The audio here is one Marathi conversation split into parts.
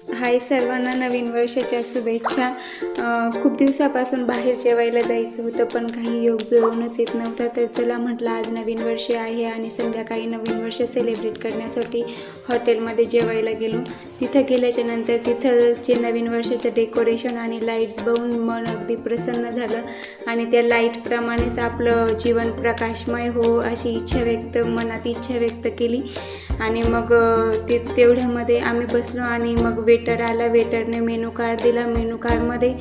हाय सर्वांना, नवीन वर्षाच्या शुभेच्छा। खूप दिवसापासून बाहेर जेवायला जायचं होतं, पण काही योग जुळवूनच येत नव्हता। तर चला म्हटलं, आज नवीन वर्ष आहे आणि संध्याकाळी नवीन वर्ष सेलिब्रेट करण्यासाठी हॉटेलमध्ये जेवायला गेलो। तिथं गेल्याच्या नंतर तिथलचे नवीन वर्षाचं डेकोरेशन आणि लाईट्स बघून मन अगदी प्रसन्न झालं आणि त्या लाईटप्रमाणेच आपलं जीवन प्रकाशमय हो अशी मनात इच्छा व्यक्त केली। आणि मग तेवढ्यामध्ये आम्ही बसलो आणि मग वेटर आला। वेटरने मेनू कार्ड दिला। मेनू कार्डमध्ये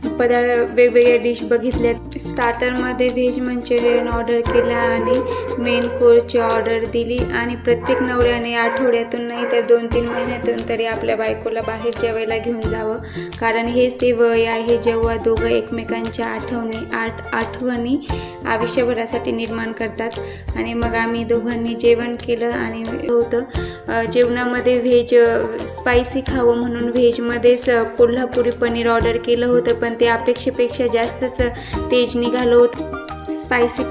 वेगवेगळ्या डिश बघितल्या। स्टार्टरमध्ये व्हेज मंचुरियन ऑर्डर केला आणि मेन कोर्सची ऑर्डर दिली। आणि प्रत्येक नवऱ्याने आठवड्यातून नाही तर 2-3 महिन्यातून तरी आपल्या बायकोला बाहेर जेवायला घेऊन जावं, कारण हेच ते वय आहे जेव्हा दोघं एकमेकांच्या आठवणी आयुष्यभरासाठी निर्माण करतात। आणि मग आम्ही दोघांनी जेवण केलं आणि जेवणामध्ये व्हेज स्पायसी खावं म्हणून व्हेजमध्येच कोल्हापुरी पनीर ऑर्डर केलं होतं, पण ते अपेक्षेपेक्षा जास्तच तेज निघालं होतं। स्पायसी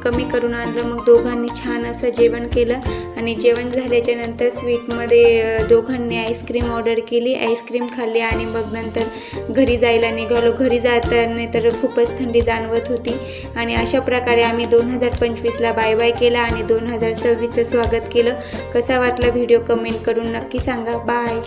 कमी करून आणलं। मग दोघांनी छान असं जेवण केलं आणि जेवण झाल्याच्या नंतर स्वीटमध्ये दोघांनी आईस्क्रीम ऑर्डर केली। आईस्क्रीम खाल्ली आणि मग नंतर घरी जायला निघालो। घरी जाताना तर खूपच थंडी जाणवत होती आणि अशा प्रकारे आम्ही 2025ला बाय बाय केला आणि 2026चं स्वागत केलं। कसा वाटला व्हिडिओ कमेंट करून नक्की सांगा। बाय।